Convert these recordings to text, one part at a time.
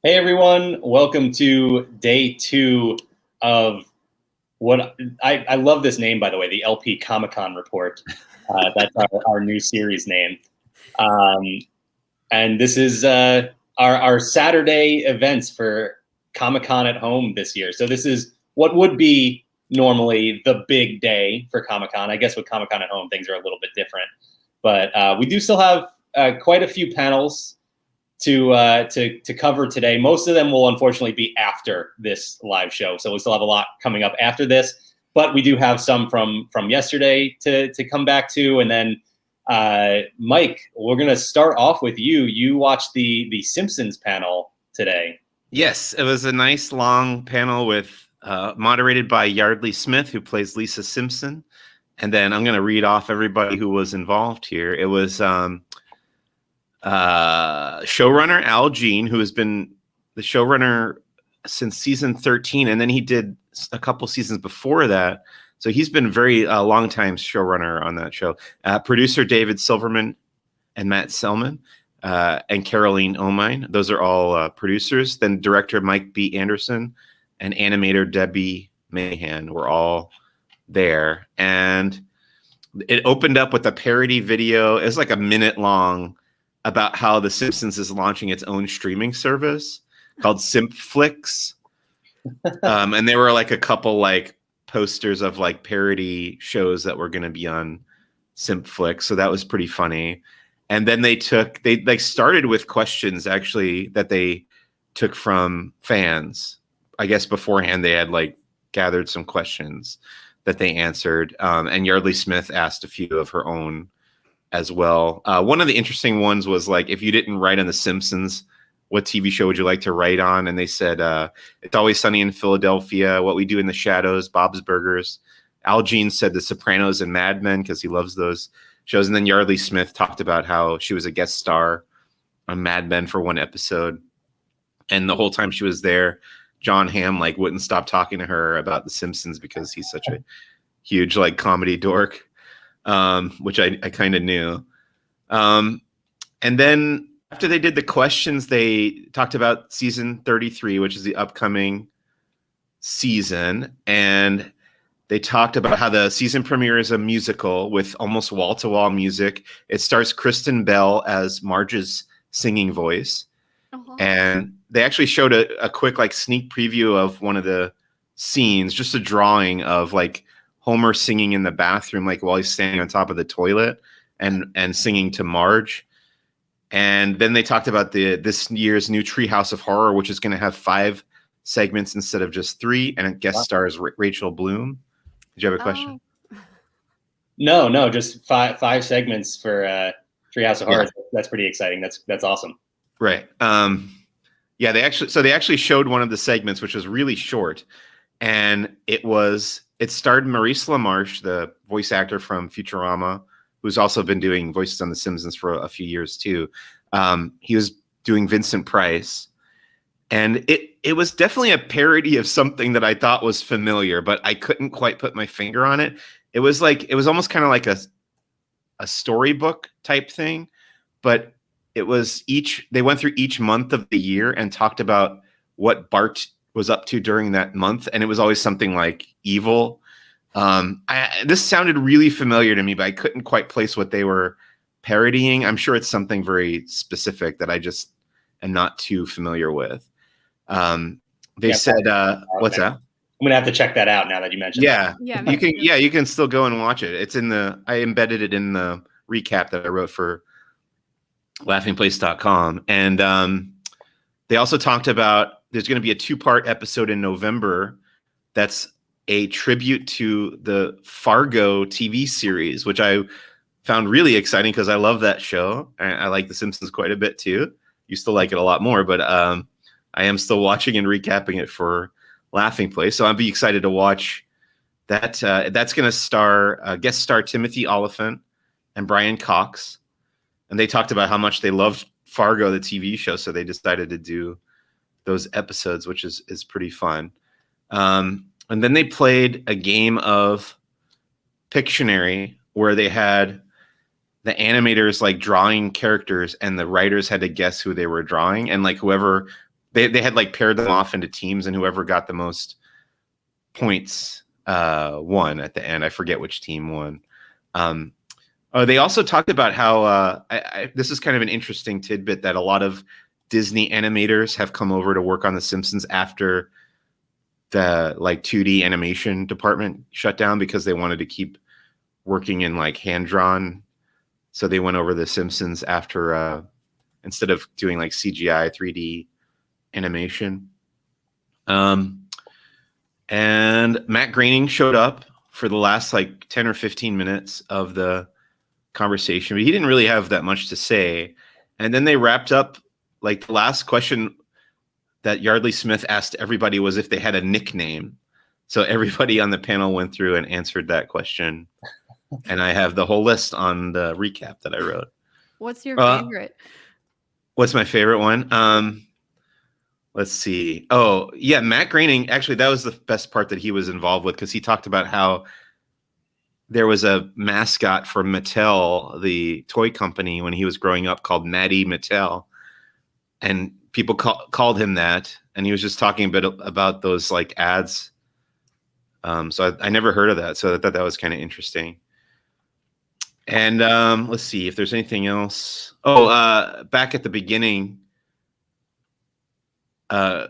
Hey everyone, welcome to day 2 of what I love this name, by the way, the LP Comic-Con report. That's our new series name. And this is our Saturday events for Comic-Con at home this year. So this is what would be normally the big day for Comic-Con. I guess with Comic-Con at home, things are a little bit different. But we do still have quite a few panels to cover today. Most of them will unfortunately be after this live show, so we still have a lot coming up after this. But we do have some from yesterday to come back to, and then Mike, we're gonna start off with you. You watched the Simpsons panel today. Yes, it was a nice long panel with moderated by Yardley Smith, who plays Lisa Simpson, and then I'm going to read off everybody who was involved here. It was showrunner Al Jean, who has been the showrunner since season 13, and then he did a couple seasons before that. So he's been very long time showrunner on that show. Producer David Silverman and Matt Selman and Caroline Omine. Those are all producers. Then director Mike B. Anderson and animator Debbie Mahan were all there. And it opened up with a parody video. It was like a minute long about how The Simpsons is launching its own streaming service called Simpflix. And there were like a couple like posters of like parody shows that were going to be on Simpflix. So that was pretty funny. And then they started with questions actually that they took from fans. I guess beforehand they had like gathered some questions that they answered. And Yardley Smith asked a few of her own as well. One of the interesting ones was like, if you didn't write on The Simpsons, what TV show would you like to write on? And they said, It's Always Sunny in Philadelphia, What We Do in the Shadows, Bob's Burgers. Al Jean said The Sopranos and Mad Men because he loves those shows. And then Yardley Smith talked about how she was a guest star on Mad Men for one episode. And the whole time she was there, John Hamm like wouldn't stop talking to her about The Simpsons because he's such a huge like comedy dork. Which I kind of knew. And then after they did the questions, they talked about season 33, which is the upcoming season. And they talked about how the season premiere is a musical with almost wall-to-wall music. It stars Kristen Bell as Marge's singing voice. Uh-huh. And they actually showed a quick like sneak preview of one of the scenes, just a drawing of like Homer singing in the bathroom, like while he's standing on top of the toilet and singing to Marge. And then they talked about this year's new Treehouse of Horror, which is going to have 5 segments instead of just 3, and it guest stars Rachel Bloom. Did you have a question? No, just five segments for Treehouse of Horror. Yeah. That's pretty exciting. That's awesome. Right. Yeah, they actually showed one of the segments, which was really short, and it starred Maurice LaMarche, the voice actor from Futurama, who's also been doing voices on The Simpsons for a few years too. He was doing Vincent Price, and it was definitely a parody of something that I thought was familiar, but I couldn't quite put my finger on it. It was almost kind of like a storybook type thing, but they went through each month of the year and talked about what Bart was up to during that month, and it was always something like evil. This sounded really familiar to me, but I couldn't quite place what they were parodying. I'm sure it's something very specific that I just am not too familiar with. Said, what's that? I'm gonna have to check that out now that you mentioned. Yeah, you can still go and watch it. It's I embedded it in the recap that I wrote for laughingplace.com. And they also talked about there's going to be a 2-part episode in November that's a tribute to the Fargo TV series, which I found really exciting because I love that show. I like The Simpsons quite a bit too. Used to like it a lot more, but I am still watching and recapping it for Laughing Place. So I'd be excited to watch that. That's going to guest star Timothy Oliphant and Brian Cox. And they talked about how much they loved Fargo, the TV show. So they decided to do those episodes, which is pretty fun. And then they played a game of Pictionary where they had the animators like drawing characters and the writers had to guess who they were drawing. And like whoever they had like paired them off into teams, and whoever got the most points won at the end. I forget which team won. They also talked about how this is kind of an interesting tidbit that a lot of Disney animators have come over to work on The Simpsons after the like 2D animation department shut down because they wanted to keep working in like hand drawn. So they went over The Simpsons after instead of doing like CGI 3D animation. And Matt Groening showed up for the last like 10 or 15 minutes of the conversation, but he didn't really have that much to say. And then they wrapped up, like the last question that Yardley Smith asked everybody was if they had a nickname. So everybody on the panel went through and answered that question. And I have the whole list on the recap that I wrote. What's your favorite? What's my favorite one? Let's see. Oh, yeah, Matt Groening. Actually, that was the best part that he was involved with because he talked about how there was a mascot for Mattel, the toy company, when he was growing up called Matty Mattel. And people called him that. And he was just talking a bit about those like ads. So I never heard of that. So I thought that was kind of interesting. And let's see if there's anything else. Back at the beginning, I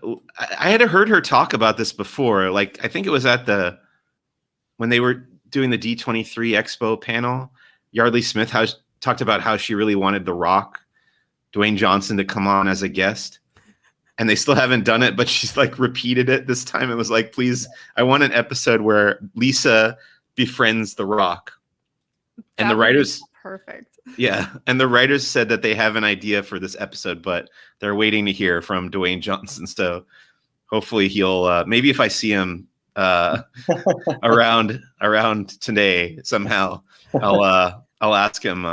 had heard her talk about this before. Like, I think it was when they were doing the D23 Expo panel, Yardley Smith talked about how she really wanted The Rock, Dwayne Johnson, to come on as a guest. And they still haven't done it, but she's like repeated it this time. It was like, please, I want an episode where Lisa befriends The Rock. And the writers, perfect. Yeah. And the writers said that they have an idea for this episode, but they're waiting to hear from Dwayne Johnson. So hopefully he'll, maybe if I see him around today somehow, I'll ask him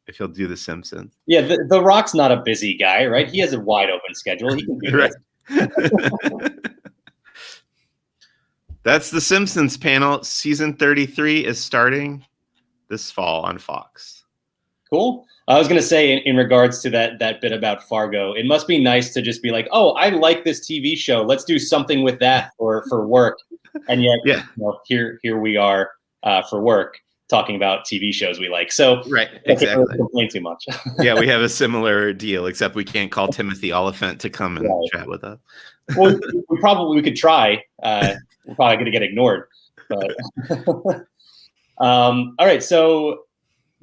if he'll do The Simpsons. Yeah, the Rock's not a busy guy, right? He has a wide open schedule. He can do right. this. That's The Simpsons panel. Season 33 is starting this fall on Fox. Cool. I was going to say in regards to that bit about Fargo, it must be nice to just be like, oh, I like this TV show. Let's do something with that for work. And yet, yeah. Here we are for work talking about TV shows we like. So right, exactly. I can't exactly. complain too much. Yeah, we have a similar deal, except we can't call Timothy Oliphant to come and chat with us. Well, we could try. We're probably going to get ignored. But all right, so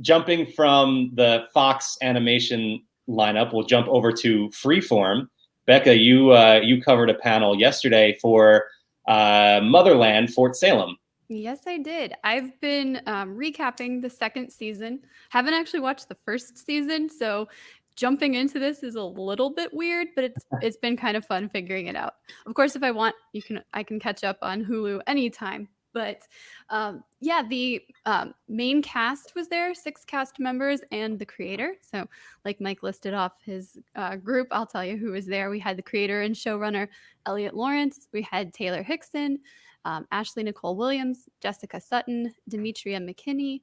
jumping from the Fox animation lineup, we'll jump over to Freeform. Bekah, you covered a panel yesterday for Motherland Fort Salem. Yes, I did. I've been recapping the second season. Haven't actually watched the first season, so jumping into this is a little bit weird, but it's been kind of fun figuring it out. Of course, if I want, I can catch up on Hulu anytime. But the main cast was there, 6 cast members and the creator. So like Mike listed off his group, I'll tell you who was there. We had the creator and showrunner, Elliot Lawrence. We had Taylor Hickson, Ashley Nicole Williams, Jessica Sutton, Demetria McKinney,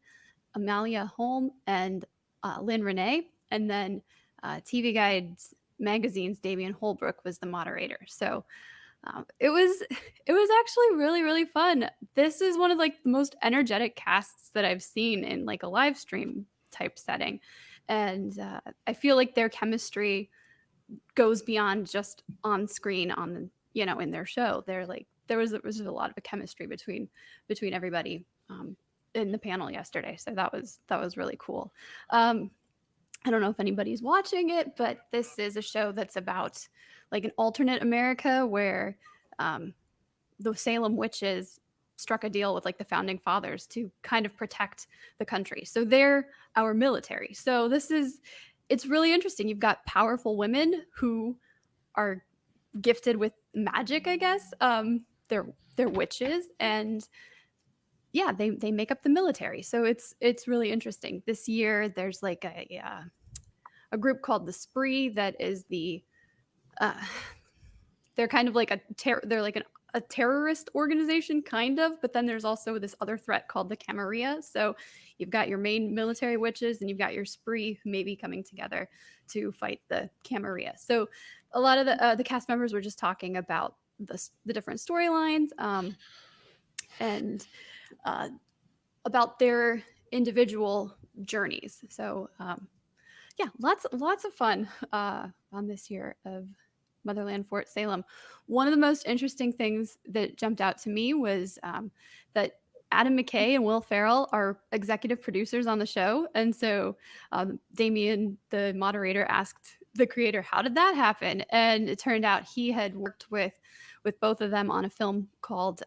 Amalia Holm, and Lynn Renee. And then TV Guide's Magazine's Damian Holbrook was the moderator. So it was actually really, really fun. This is one of like the most energetic casts that I've seen in like a live stream type setting. And I feel like their chemistry goes beyond just on screen in their show. They're like, there was a lot of a chemistry between everybody in the panel yesterday. So that was really cool. I don't know if anybody's watching it, but this is a show that's about like an alternate America where the Salem witches struck a deal with like the founding fathers to kind of protect the country. So they're our military. So it's really interesting. You've got powerful women who are gifted with magic, I guess. They're witches, and yeah, they make up the military. So it's really interesting. This year there's like a group called the Spree that is they're kind of like they're like an a terrorist organization, kind of, but then there's also this other threat called the Camarilla. So you've got your main military witches and you've got your spree who may be coming together to fight the Camarilla. So a lot of the cast members were just talking about the different storylines and about their individual journeys. So yeah, lots of fun on this year of Motherland Fort Salem. One of the most interesting things that jumped out to me was that Adam McKay and Will Ferrell are executive producers on the show. And so Damien, the moderator, asked the creator, how did that happen? And it turned out he had worked with both of them on a film called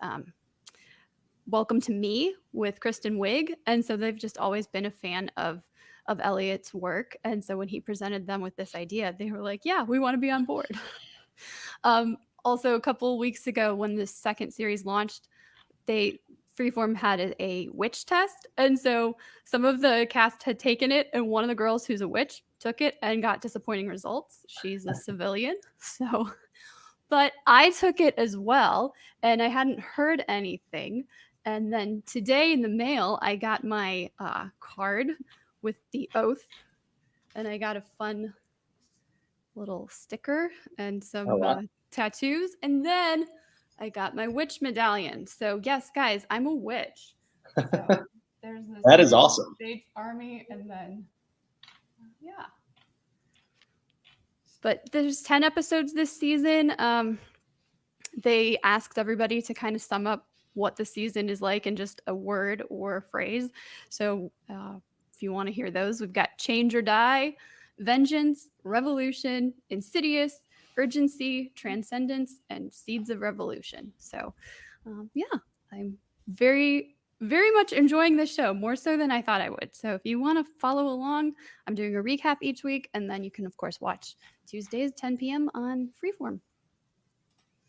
Welcome to Me with Kristen Wiig. And so they've just always been a fan of Elliot's work. And so when he presented them with this idea, they were like, yeah, we want to be on board. Also, a couple weeks ago when the second series launched, Freeform had a witch test. And so some of the cast had taken it, and one of the girls who's a witch took it and got disappointing results. She's a civilian. So, but I took it as well, and I hadn't heard anything. And then today in the mail, I got my card with the oath, and I got a fun little sticker and some tattoos, and then I got my witch medallion. So yes, guys, I'm a witch. So there's this That is awesome. States Army, and then yeah. But there's 10 episodes this season. They asked everybody to kind of sum up what the season is like in just a word or a phrase. So if you want to hear those, we've got Change or Die, Vengeance, Revolution, Insidious, Urgency, Transcendence, and Seeds of Revolution. So yeah, I'm very, very much enjoying this show, more so than I thought I would. So if you want to follow along, I'm doing a recap each week, and then you can, of course, watch Tuesdays, 10 p.m. on Freeform.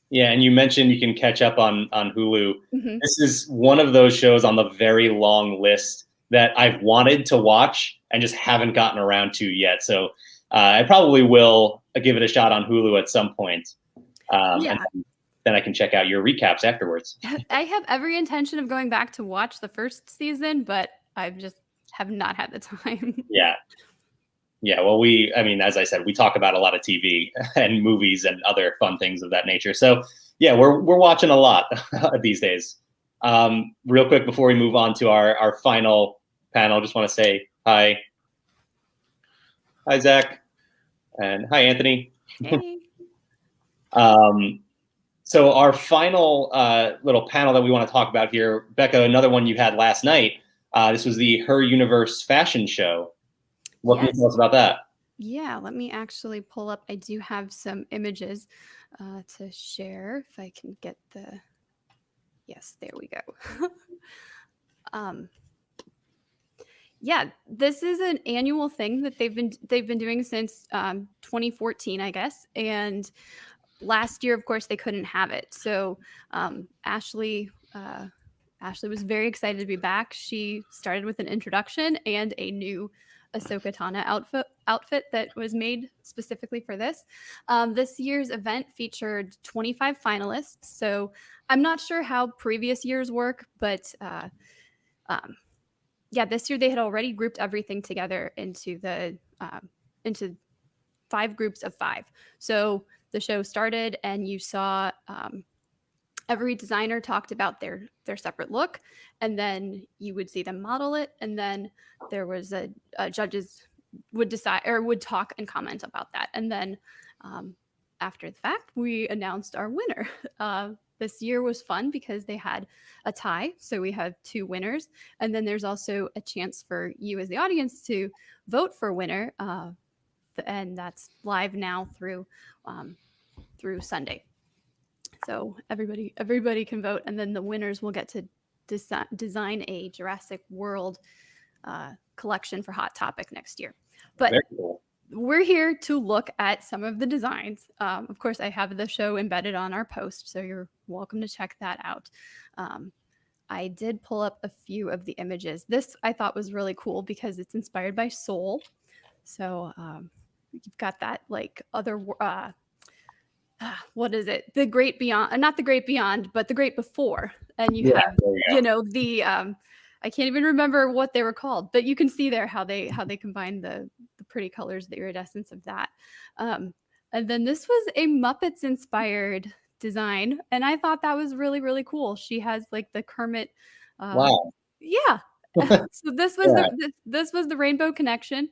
Yeah, and you mentioned you can catch up on Hulu. Mm-hmm. This is one of those shows on the very long list that I've wanted to watch and just haven't gotten around to yet. So I probably will give it a shot on Hulu at some point. Yeah. And then I can check out your recaps afterwards. I have every intention of going back to watch the first season, but I just have not had the time. Yeah. Yeah, well, as I said, we talk about a lot of TV and movies and other fun things of that nature. So, yeah, we're watching a lot these days. Real quick before we move on to our final panel, just want to say hi. Hi, Zach. And hi, Anthony. Hey. So our final little panel that we want to talk about here, Bekah, another one you had last night. This was the Her Universe fashion show. What can you tell us about that? Yeah, let me actually pull up. I do have some images to share if I can get the. Yes, there we go. Yeah, this is an annual thing that they've been doing since 2014, I guess. And last year, of course, they couldn't have it. So Ashley was very excited to be back. She started with an introduction and a new Ahsoka Tano outfit that was made specifically for this. This year's event featured 25 finalists. So I'm not sure how previous years work, but yeah, this year they had already grouped everything together into 5 groups of 5. So the show started, and you saw every designer talked about their separate look, and then you would see them model it, and then there was a judges would decide or would talk and comment about that, and then after the fact, we announced our winner. This year was fun because they had a tie, so we have 2 winners, and then there's also a chance for you as the audience to vote for a winner, and that's live now through Sunday. So everybody can vote, and then the winners will get to design a Jurassic World collection for Hot Topic next year. But very cool. We're here to look at some of the designs. Of course, I have the show embedded on our post, so you're welcome to check that out. I did pull up a few of the images. This I thought was really cool because it's inspired by Soul. So you've got that like other what is it? The Great Beyond, not the Great Beyond, but the Great Before. And you Yeah, have, there you go. the I can't even remember what they were called, but you can see there how they combine the pretty colors, the iridescence of that. And then this was a Muppets inspired design, and I thought that was really, really cool. She has like the Kermit. Wow. Yeah. So this was Yeah. this was the Rainbow Connection.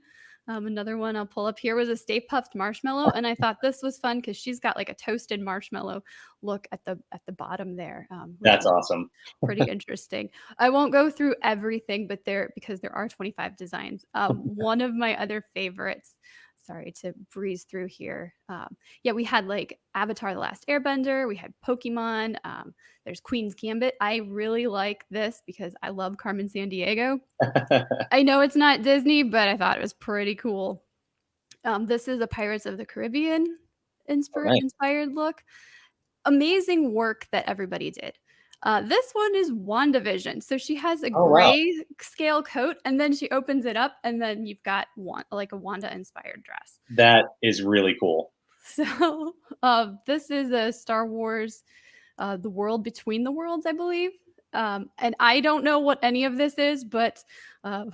Another one I'll pull up here was a Stay Puffed Marshmallow, and I thought this was fun because she's got like a toasted marshmallow look at the bottom there. That's awesome. Pretty interesting. I won't go through everything, but because there are 25 designs. One of my other favorites. Sorry to breeze through here. Yeah, we had like Avatar: The Last Airbender. We had Pokemon. There's Queen's Gambit. I really like this because I love Carmen Sandiego. I know it's not Disney, but I thought it was pretty cool. This is a Pirates of the Caribbean inspired look. Amazing work that everybody did. This one is WandaVision. So she has a gray scale coat, and then she opens it up, and then you've got like a Wanda inspired dress. That is really cool. So this is a Star Wars, The World Between the Worlds, I believe. And I don't know what any of this is, but I'm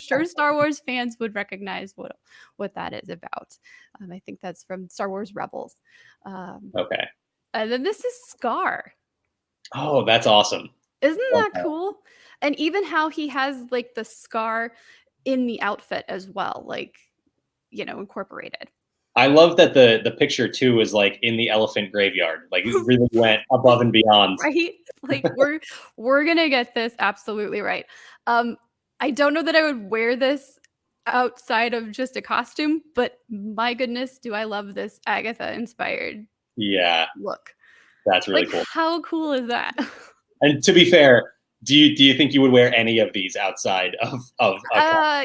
sure Star Wars fans would recognize what that is about. I think that's from Star Wars Rebels. Okay. And then this is Scar. Oh, that's awesome. Isn't that cool? And even how he has like the scar in the outfit as well, like, incorporated. I love that the picture too is like in the elephant graveyard. Like it really went above and beyond. Right? Like we're gonna get this absolutely right. I don't know that I would wear this outside of just a costume, but my goodness, do I love this Agatha inspired look. That's really cool. How cool is that? And to be fair, do you think you would wear any of these outside of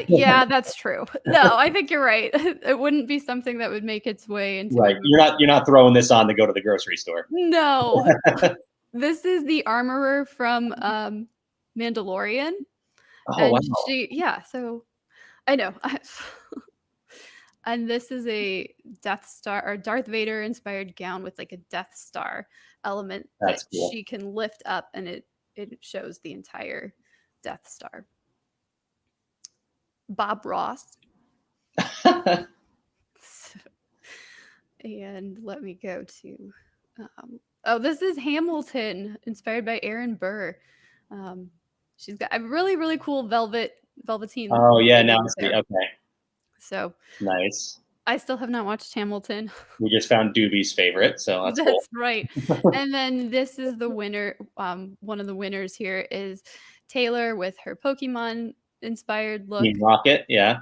yeah, that's true. No, I think you're right. It wouldn't be something that would make its way into right. You're not throwing this on to go to the grocery store. No. This is the armorer from Mandalorian. Oh, wow. So I know. And this is a Death Star or Darth Vader inspired gown with like a Death Star element That's that cool. she can lift up, and it shows the entire Death Star. Bob Ross. And let me go to this is Hamilton, inspired by Aaron Burr. She's got a really, really cool velveteen. Oh yeah, now I see. Okay. So nice. I still have not watched Hamilton. We just found Doobie's favorite, so that's cool. Right. And then this is the winner. One of the winners here is Taylor with her Pokemon inspired look. Team Rocket, yeah.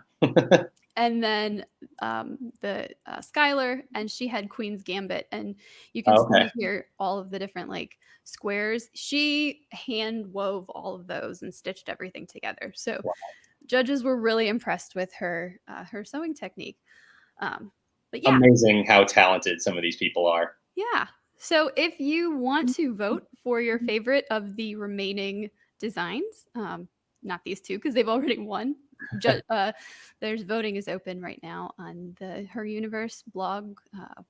And then the Skylar, and she had Queen's Gambit, and you can see here all of the different like squares. She hand wove all of those and stitched everything together. So judges were really impressed with her sewing technique. But yeah, amazing how talented some of these people are. Yeah. So if you want to vote for your favorite of the remaining designs, not these two because they've already won. There's voting is open right now on the Her Universe blog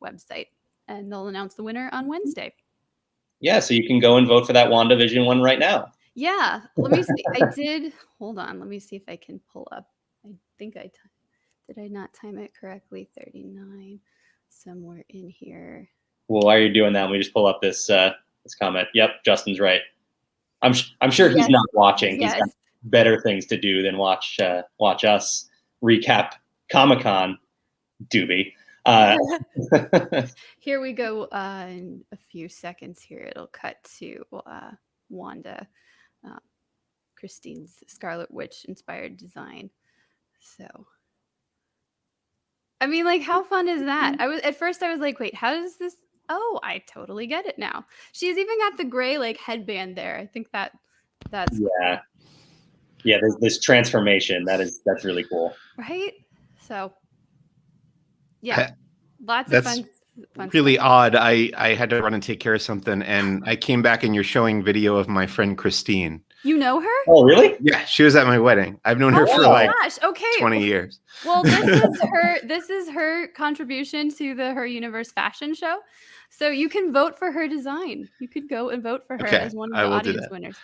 website, and they'll announce the winner on Wednesday. Yeah, so you can go and vote for that WandaVision one right now. Yeah, let me see. I did. Hold on. Let me see if I can pull up. I think did I not time it correctly? 39 somewhere in here. Well, while you're doing that, we just pull up this comment. Yep, Justin's right. I'm sure he's not watching. He's got better things to do than watch us recap Comic-Con, Doobie. Here we go. In a few seconds here, it'll cut to Wanda, Christine's Scarlet Witch inspired design. So, I mean, like, how fun is that? At first I was like, wait, how does this? Oh, I totally get it now. She's even got the gray like headband there. I think that's yeah. There's this transformation that's really cool, right? So yeah, lots of fun Fun really stuff. odd. I had to run and take care of something, and I came back and you're showing video of my friend Christine. You know her? Oh, really? Yeah, she was at my wedding. I've known her Oh for my like gosh. Okay. 20 years. Well, this is her contribution to the Her Universe fashion show. So you can vote for her design. You could go and vote for her Okay, as one of I the will do audience that. winners.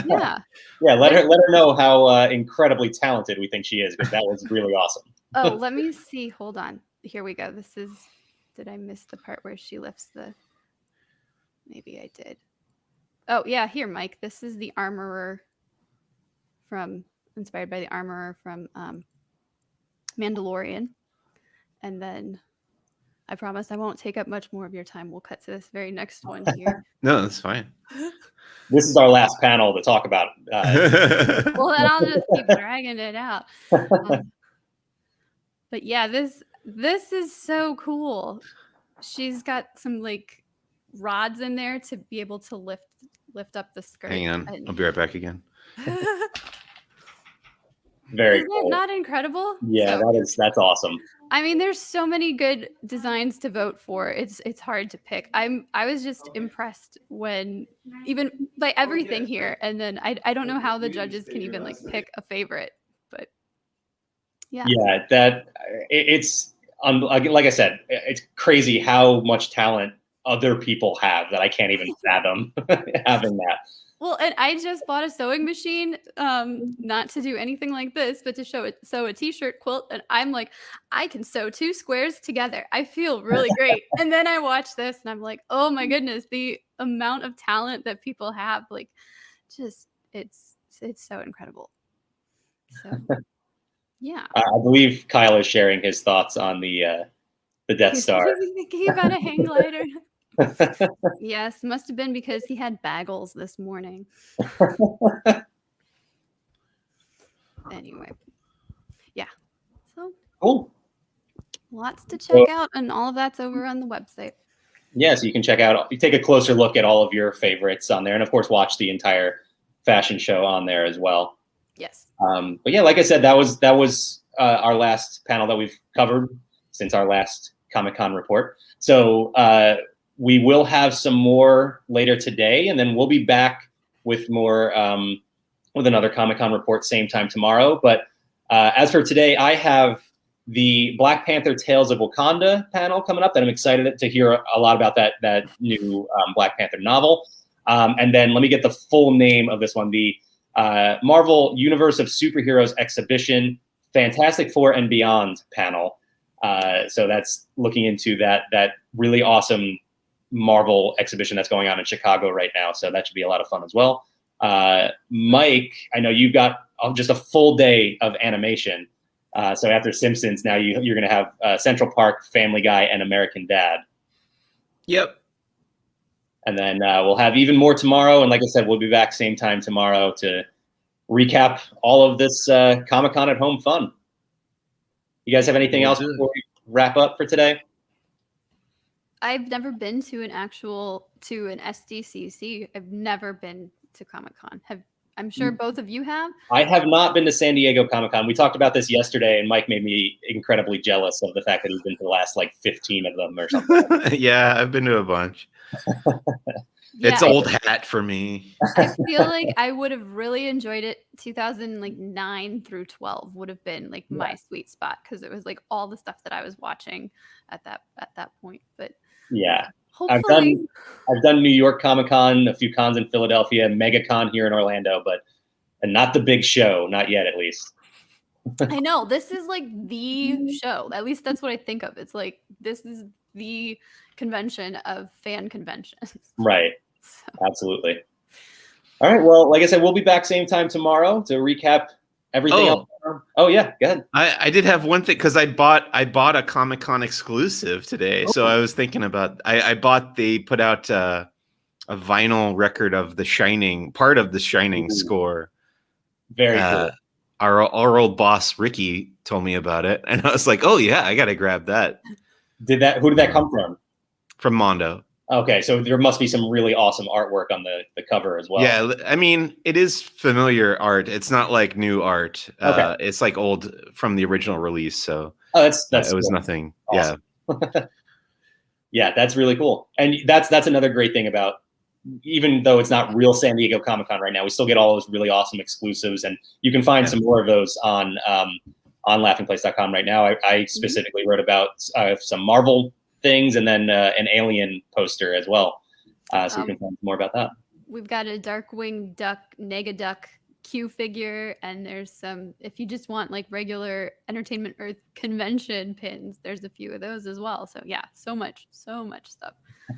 Yeah. Yeah, let her know how incredibly talented we think she is, because that was really awesome. Oh, let me see. Hold on. Here we go. Did I miss the part where she lifts the? Maybe I did. Oh, yeah. Here, Mike. This is the armorer inspired by the armorer from Mandalorian. And then I promise I won't take up much more of your time. We'll cut to this very next one here. No, that's fine. This is our last panel to talk about. Well, then I'll just keep dragging it out. But yeah, this is so cool. She's got some like rods in there to be able to lift up the skirt. Hang on, I'll be right back again. Very Isn't cool. it not incredible? Yeah, So, that's awesome. I mean, there's so many good designs to vote for. It's hard to pick. I was just impressed when even by everything here, and then I don't know how the judges can even like pick a favorite, but yeah. Yeah, it's like I said, it's crazy how much talent other people have that I can't even fathom having that. Well, and I just bought a sewing machine, not to do anything like this, but to sew a t-shirt quilt. And I'm like, I can sew 2 squares together. I feel really great. And then I watch this and I'm like, oh my goodness, the amount of talent that people have, like, just it's so incredible. So yeah. I believe Kyle is sharing his thoughts on the Death Star. Thinking about a hang glider. Yes, must have been because he had bagels this morning. Anyway, yeah. So Cool. lots to check out, and all of that's over on the website. Yeah, so you can you take a closer look at all of your favorites on there, and of course watch the entire fashion show on there as well. Yes. But yeah, like I said, that was our last panel that we've covered since our last Comic-Con report. So we will have some more later today, and then we'll be back with more with another Comic-Con report same time tomorrow. But as for today, I have the Black Panther Tales of Wakanda panel coming up that I'm excited to hear a lot about that new Black Panther novel. And then let me get the full name of this one, the Marvel Universe of Superheroes Exhibition, Fantastic Four and Beyond panel. So that's looking into that really awesome Marvel exhibition that's going on in Chicago right now. So that should be a lot of fun as well. Mike, I know you've got just a full day of animation. So after Simpsons, now you're going to have Central Park, Family Guy, and American Dad. Yep. And then we'll have even more tomorrow. And like I said, we'll be back same time tomorrow to recap all of this Comic-Con at home fun. You guys have anything else before we wrap up for today? I've never been to an SDCC. I've never been to Comic-Con. I'm sure both of you have. I have not been to San Diego Comic-Con. We talked about this yesterday, and Mike made me incredibly jealous of the fact that he's been to the last 15 of them or something. Yeah, I've been to a bunch. It's old hat for me. I feel like I would have really enjoyed it. 2009 through 12 would have been my sweet spot, because it was all the stuff that I was watching at that point. But yeah, hopefully, I've done New York Comic-Con, a few cons in Philadelphia, MegaCon here in Orlando, and not the big show, not yet at least. I know this is the show. At least that's what I think of. It's this is the convention of fan conventions. Right. So. Absolutely. All right. Well, like I said, we'll be back same time tomorrow to recap everything else. Oh yeah, go ahead. I did have one thing, because I bought a Comic-Con exclusive today. So I was thinking about they put out a vinyl record of The Shining, part of The Shining score. Very cool. Our old boss Ricky told me about it, and I was like, oh yeah, I gotta grab that. Who did that come from? From Mondo. Okay, so there must be some really awesome artwork on the cover as well. Yeah, I mean, it is familiar art. It's not like new art. Okay. It's old from the original release. So that's it was nothing. Awesome. Yeah. Yeah, that's really cool. And that's another great thing about, even though it's not real San Diego Comic-Con right now, we still get all those really awesome exclusives, and you can find some more of those on laughingplace.com right now. I specifically wrote about some Marvel things, and then an Alien poster as well. So you can find more about that. We've got a Darkwing Duck, Negaduck Q figure, and there's some, if you just want like regular Entertainment Earth convention pins, there's a few of those as well. So yeah, so much stuff.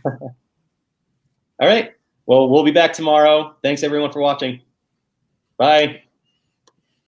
All right. Well, we'll be back tomorrow. Thanks everyone for watching. Bye.